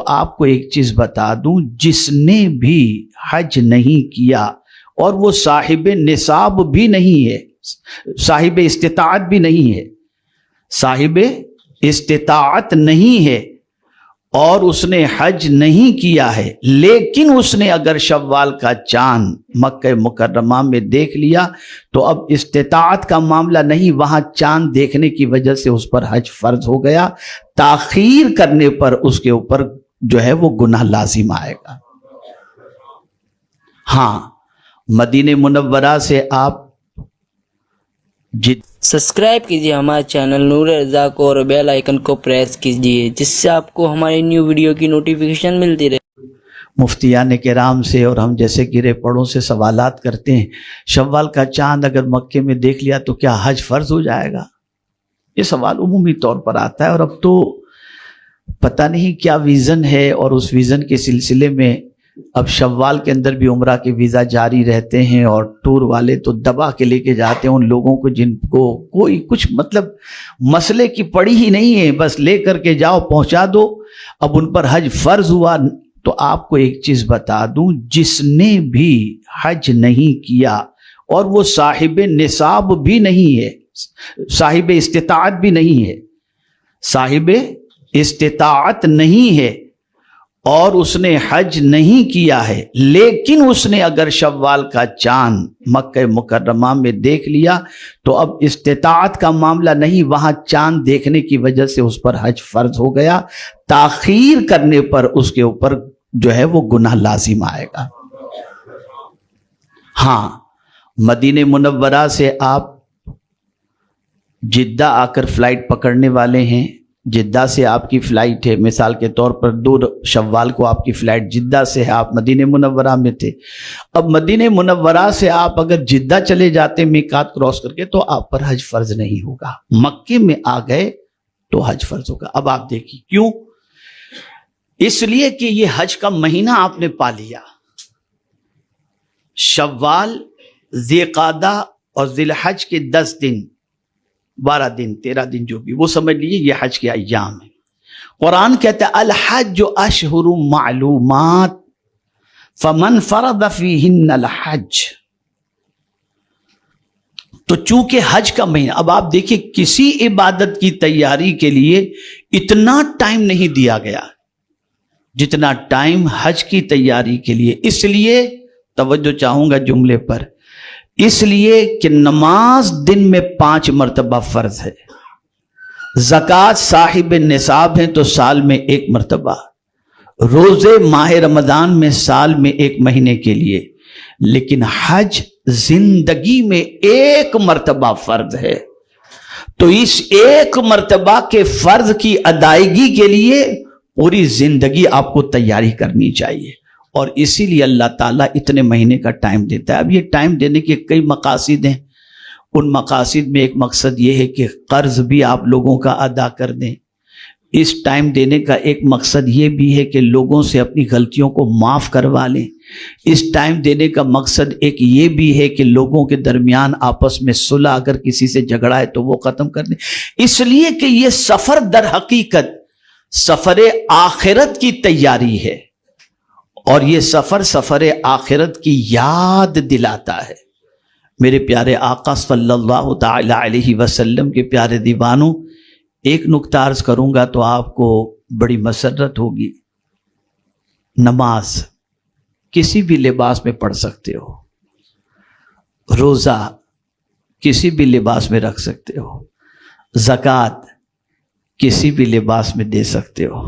تو آپ کو ایک چیز بتا دوں، جس نے بھی حج نہیں کیا اور وہ صاحب نصاب بھی نہیں ہے، صاحب استطاعت بھی نہیں ہے، صاحب استطاعت نہیں ہے، اور اس نے حج نہیں کیا ہے، لیکن اس نے اگر شوال کا چاند مکہ مکرمہ میں دیکھ لیا تو اب استطاعت کا معاملہ نہیں، وہاں چاند دیکھنے کی وجہ سے اس پر حج فرض ہو گیا، تاخیر کرنے پر اس کے اوپر جو ہے وہ گناہ لازم آئے گا۔ ہاں، مدینہ منورہ سے آپ سبسکرائب کیجیے ہمارے چینل نور رضا کو اور بیل آئیکن کو پریس کیجیے، جس سے آپ کو ہماری نیو ویڈیو کی نوٹیفیکیشن ملتی رہے۔ مفتیان کرام سے اور ہم جیسے گرے پڑوں سے سوالات کرتے ہیں، شوال کا چاند اگر مکے میں دیکھ لیا تو کیا حج فرض ہو جائے گا؟ یہ سوال عمومی طور پر آتا ہے، اور اب تو پتہ نہیں کیا ویژن ہے، اور اس ویژن کے سلسلے میں اب شوال کے اندر بھی عمرہ کے ویزا جاری رہتے ہیں، اور ٹور والے تو دبا کے لے کے جاتے ہیں ان لوگوں کو جن کو کوئی کچھ مطلب مسئلے کی پڑی ہی نہیں ہے، بس لے کر کے جاؤ پہنچا دو۔ اب ان پر حج فرض ہوا تو آپ کو ایک چیز بتا دوں، جس نے بھی حج نہیں کیا اور وہ صاحب نصاب بھی نہیں ہے، صاحب استطاعت بھی نہیں ہے، صاحب استطاعت نہیں ہے، اور اس نے حج نہیں کیا ہے، لیکن اس نے اگر شوال کا چاند مکہ مکرمہ میں دیکھ لیا تو اب استطاعت کا معاملہ نہیں، وہاں چاند دیکھنے کی وجہ سے اس پر حج فرض ہو گیا، تاخیر کرنے پر اس کے اوپر جو ہے وہ گناہ لازم آئے گا۔ ہاں، مدینہ منورہ سے آپ جدہ آ کر فلائٹ پکڑنے والے ہیں، جدہ سے آپ کی فلائٹ ہے، مثال کے طور پر 2 شوال کو آپ کی فلائٹ جدہ سے ہے، آپ مدینہ منورہ میں تھے، اب مدینہ منورہ سے آپ اگر جدہ چلے جاتے میقات کراس کر کے تو آپ پر حج فرض نہیں ہوگا، مکے میں آ گئے تو حج فرض ہوگا۔ اب آپ دیکھیے کیوں؟ اس لیے کہ یہ حج کا مہینہ آپ نے پا لیا، شوال، ذی قعدہ اور ذی الحج کے 10 دن، 12 دن، 13 دن جو بھی، وہ سمجھ لیجیے یہ حج کے ایام ہیں۔ قرآن کہتا ہے الحج اشہر معلومات فمن فرض فیہن الحج، تو چونکہ حج کا مہینہ، اب آپ دیکھیں کسی عبادت کی تیاری کے لیے اتنا ٹائم نہیں دیا گیا جتنا ٹائم حج کی تیاری کے لیے، اس لیے توجہ چاہوں گا جملے پر، اس لیے کہ نماز دن میں 5 مرتبہ فرض ہے، زکوٰۃ صاحب نصاب ہیں تو سال میں 1 مرتبہ، روزے ماہ رمضان میں سال میں 1 مہینے کے لیے، لیکن حج زندگی میں 1 مرتبہ فرض ہے، تو اس 1 مرتبہ کے فرض کی ادائیگی کے لیے پوری زندگی آپ کو تیاری کرنی چاہیے، اور اسی لیے اللہ تعالیٰ اتنے مہینے کا ٹائم دیتا ہے۔ اب یہ ٹائم دینے کے کئی مقاصد ہیں، ان مقاصد میں ایک مقصد یہ ہے کہ قرض بھی آپ لوگوں کا ادا کر دیں، اس ٹائم دینے کا ایک مقصد یہ بھی ہے کہ لوگوں سے اپنی غلطیوں کو معاف کروا لیں، اس ٹائم دینے کا مقصد ایک یہ بھی ہے کہ لوگوں کے درمیان آپس میں صلح اگر کسی سے جھگڑا ہے تو وہ ختم کر دیں، اس لیے کہ یہ سفر در حقیقت سفر آخرت کی تیاری ہے، اور یہ سفر آخرت کی یاد دلاتا ہے۔ میرے پیارے آقا صلی اللہ تعالی علیہ وسلم کے پیارے دیوانوں، ایک نکتہ عرض کروں گا تو آپ کو بڑی مسرت ہوگی، نماز کسی بھی لباس میں پڑھ سکتے ہو، روزہ کسی بھی لباس میں رکھ سکتے ہو، زکوٰۃ کسی بھی لباس میں دے سکتے ہو،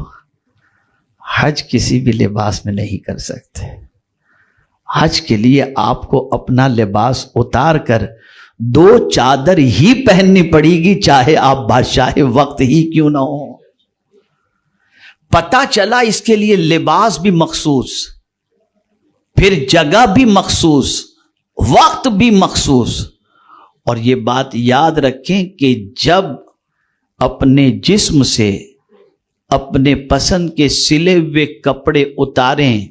حج کسی بھی لباس میں نہیں کر سکتے۔ حج کے لیے آپ کو اپنا لباس اتار کر 2 چادر ہی پہننی پڑے گی، چاہے آپ بادشاہ وقت ہی کیوں نہ ہو۔ پتہ چلا اس کے لیے لباس بھی مخصوص، پھر جگہ بھی مخصوص، وقت بھی مخصوص، اور یہ بات یاد رکھیں کہ جب اپنے جسم سے اپنے پسند کے سلے ہوئے کپڑے اتاریں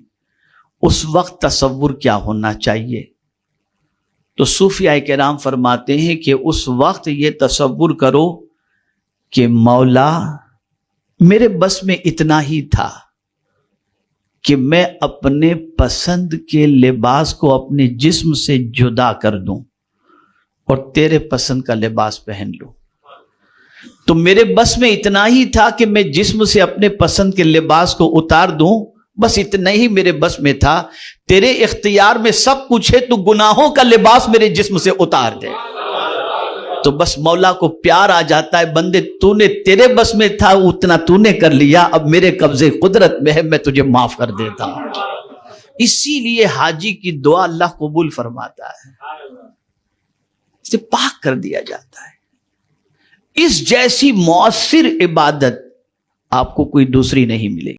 اس وقت تصور کیا ہونا چاہیے؟ تو صوفیاء کرام فرماتے ہیں کہ اس وقت یہ تصور کرو کہ مولا میرے بس میں اتنا ہی تھا، کہ میں اپنے پسند کے لباس کو اپنے جسم سے جدا کر دوں اور تیرے پسند کا لباس پہن لوں. تو میرے بس میں اتنا ہی تھا کہ میں جسم سے اپنے پسند کے لباس کو اتار دوں، بس اتنا ہی میرے بس میں تھا. تیرے اختیار میں سب کچھ ہے، تو گناہوں کا لباس میرے جسم سے اتار دے. تو بس مولا کو پیار آ جاتا ہے، بندے تو نے تیرے بس میں تھا اتنا تو نے کر لیا، اب میرے قبضے قدرت میں ہے، میں تجھے معاف کر دیتا ہوں. اسی لیے حاجی کی دعا اللہ قبول فرماتا ہے، اسے پاک کر دیا جاتا ہے. اس جیسی مؤثر عبادت آپ کو کوئی دوسری نہیں ملے گی.